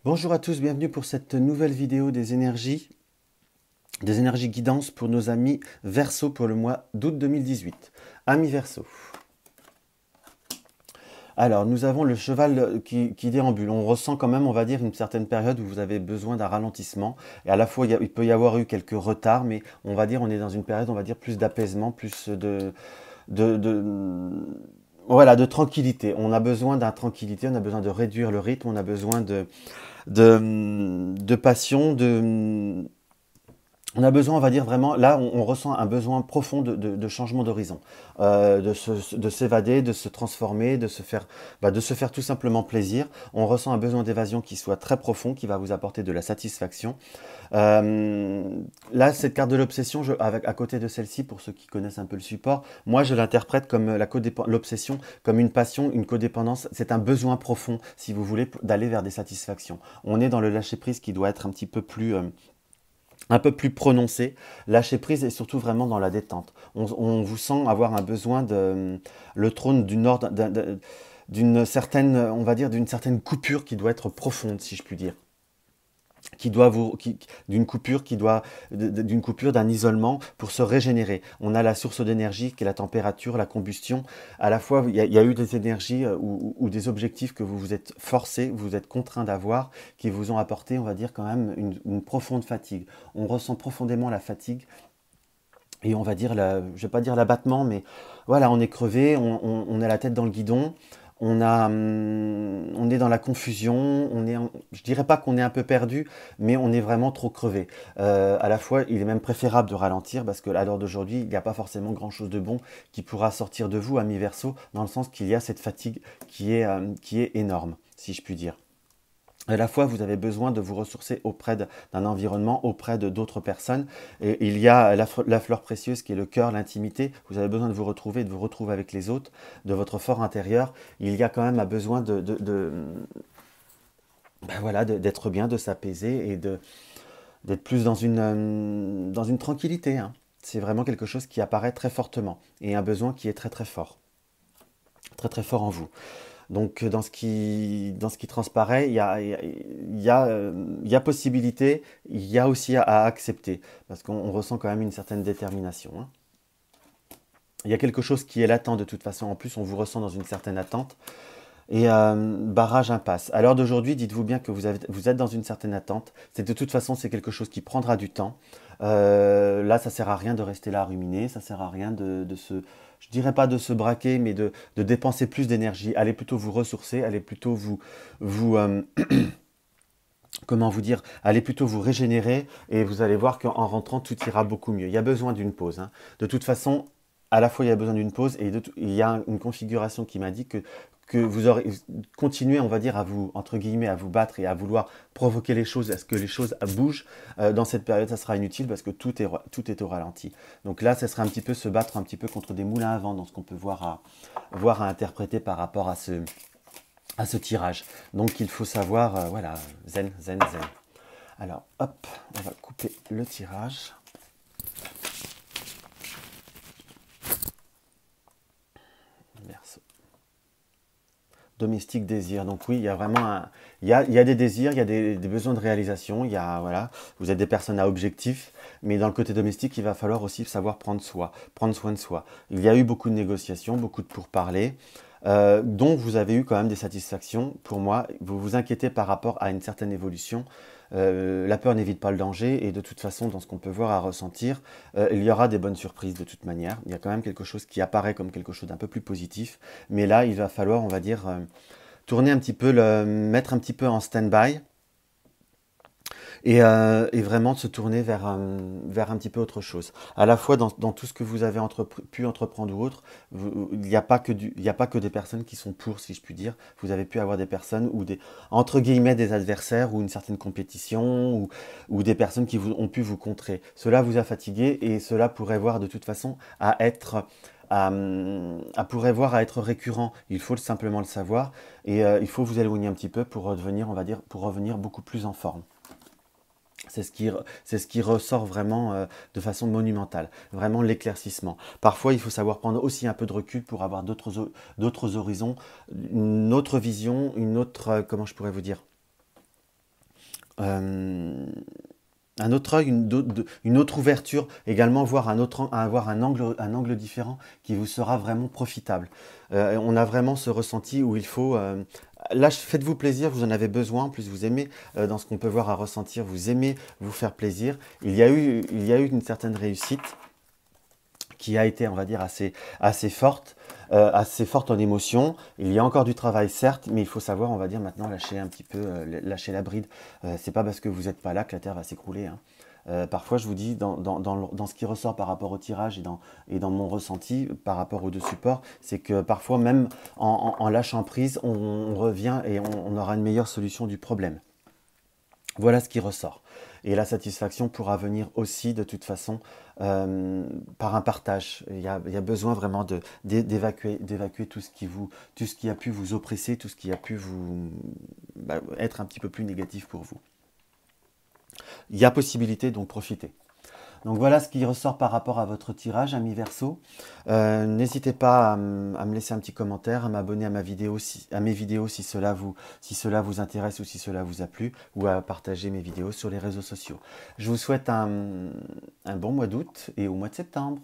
Bonjour à tous, bienvenue pour cette nouvelle vidéo des énergies guidances pour nos amis Verseau pour le mois d'août 2018. Amis Verseau. Alors, nous avons le cheval qui déambule. On ressent quand même, on va dire, une certaine période où vous avez besoin d'un ralentissement. Et à la fois, il peut y avoir eu quelques retards, mais on va dire, on est dans une période, on va dire, plus d'apaisement, plus de, de- voilà, de tranquillité. On a besoin d'un tranquillité, on a besoin de réduire le rythme, on a besoin de passion, on a besoin, on va dire vraiment, là, on ressent un besoin profond de changement d'horizon, de s'évader, de se transformer, de se faire tout simplement plaisir. On ressent un besoin d'évasion qui soit très profond, qui va vous apporter de la satisfaction. Euh, Là, cette carte de l'obsession, à côté de celle-ci, pour ceux qui connaissent un peu le support, moi, je l'interprète comme l'obsession, comme une passion, une codépendance. C'est un besoin profond, si vous voulez, d'aller vers des satisfactions. On est dans le lâcher-prise qui doit être un peu plus prononcé. Lâcher prise et surtout vraiment dans la détente. On vous sent avoir un besoin le trône d'une certaine, on va dire, d'une certaine coupure qui doit être profonde, si je puis dire. D'une coupure d'une coupure, d'un isolement pour se régénérer. On a la source d'énergie qui est la température, la combustion. À la fois, il y a eu des énergies ou des objectifs que vous vous être forcés, vous êtes contraints d'avoir, qui vous ont apporté, on va dire, quand même une profonde fatigue. On ressent profondément la fatigue et on va dire, je vais pas dire l'abattement, mais voilà, on est crevé, on a la tête dans le guidon, on est dans la confusion, je dirais pas qu'on est un peu perdu, mais on est vraiment trop crevé. À la fois, il est même préférable de ralentir parce que à l'heure d'aujourd'hui, il n'y a pas forcément grand-chose de bon qui pourra sortir de vous, ami Verseau, dans le sens qu'il y a cette fatigue qui est énorme, si je puis dire. À la fois, vous avez besoin de vous ressourcer auprès d'un environnement, auprès de d'autres personnes. Et il y a la fleur précieuse qui est le cœur, l'intimité. Vous avez besoin de vous retrouver, de vous retrouver avec les autres, de votre fort intérieur. Il y a quand même un besoin ben voilà, d'être bien, de s'apaiser et d'être plus dans une tranquillité, hein. C'est vraiment quelque chose qui apparaît très fortement et un besoin qui est très très fort en vous. Donc dans ce qui transparaît, il y a possibilité, il y a aussi à accepter, parce qu'on ressent quand même une certaine détermination, hein. Il y a quelque chose qui est latent de toute façon, en plus on vous ressent dans une certaine attente, et barrage impasse. À l'heure d'aujourd'hui, dites-vous bien que vous êtes dans une certaine attente, de toute façon c'est quelque chose qui prendra du temps. Là ça sert à rien de rester là à ruminer, ça sert à rien je dirais pas de se braquer, mais de dépenser plus d'énergie. Allez plutôt vous ressourcer, allez plutôt vous comment vous dire, allez plutôt vous régénérer et vous allez voir qu'en rentrant, tout ira beaucoup mieux. Il y a besoin d'une pause, hein. De toute façon, à la fois, il y a besoin d'une pause et il y a une configuration qui m'a dit que vous aurez continué, on va dire, à vous, entre guillemets, à vous battre et à vouloir provoquer les choses, à ce que les choses bougent. Dans cette période, ça sera inutile parce que tout est au ralenti. Donc là, ça sera un petit peu se battre un petit peu contre des moulins à vent dans ce qu'on peut voir à interpréter par rapport à ce tirage. Donc il faut savoir, voilà, zen, zen, zen. Alors hop, on va couper le tirage. Verseau. Domestique désir. Donc oui, il y a vraiment il y a des désirs, il y a des besoins de réalisation, il y a, voilà, vous êtes des personnes à objectif, mais dans le côté domestique, il va falloir aussi savoir prendre soin de soi. Il y a eu beaucoup de négociations, beaucoup de pourparlers, dont vous avez eu quand même des satisfactions. Pour moi, vous vous inquiétez par rapport à une certaine évolution. La peur n'évite pas le danger et de toute façon, dans ce qu'on peut voir à ressentir, il y aura des bonnes surprises de toute manière. Il y a quand même quelque chose qui apparaît comme quelque chose d'un peu plus positif, mais là, il va falloir, on va dire, tourner un petit peu, mettre un petit peu en stand-by et vraiment se tourner vers un petit peu autre chose. À la fois dans tout ce que vous avez pu entreprendre ou autre, il n'y a pas que il y a pas que des personnes qui sont pour, si je puis dire. Vous avez pu avoir des personnes ou entre guillemets, des adversaires ou une certaine compétition ou des personnes qui ont pu vous contrer. Cela vous a fatigué et cela pourrait voir de toute façon pourrait voir à être récurrent. Il faut simplement le savoir et il faut vous éloigner un petit peu pour redevenir, on va dire, pour revenir beaucoup plus en forme. C'est ce qui ressort vraiment de façon monumentale, vraiment l'éclaircissement. Parfois, il faut savoir prendre aussi un peu de recul pour avoir d'autres horizons, une autre vision, une autre, comment je pourrais vous dire, euh, un autre œil, une autre ouverture, également voir avoir un angle différent qui vous sera vraiment profitable. On a vraiment ce ressenti où il faut... là, faites-vous plaisir, vous en avez besoin, en plus vous aimez, dans ce qu'on peut voir à ressentir, vous aimez vous faire plaisir. Il y a eu une certaine réussite qui a été, on va dire, assez forte en émotion. Il y a encore du travail, certes, mais il faut savoir, on va dire, maintenant lâcher un petit peu, lâcher la bride. C'est pas parce que vous n'êtes pas là que la Terre va s'écrouler, hein. Parfois, je vous dis, dans ce qui ressort par rapport au tirage et dans mon ressenti par rapport aux deux supports, c'est que parfois, même en lâchant prise, on revient et on aura une meilleure solution du problème. Voilà ce qui ressort. Et la satisfaction pourra venir aussi, de toute façon, par un partage. Il y a besoin vraiment d'évacuer tout ce qui a pu vous oppresser, tout ce qui a pu être un petit peu plus négatif pour vous. Il y a possibilité, donc profitez. Donc voilà ce qui ressort par rapport à votre tirage, amis Verseau. N'hésitez pas à me laisser un petit commentaire, à m'abonner à à mes vidéos si cela vous intéresse ou si cela vous a plu, ou à partager mes vidéos sur les réseaux sociaux. Je vous souhaite un bon mois d'août et au mois de septembre.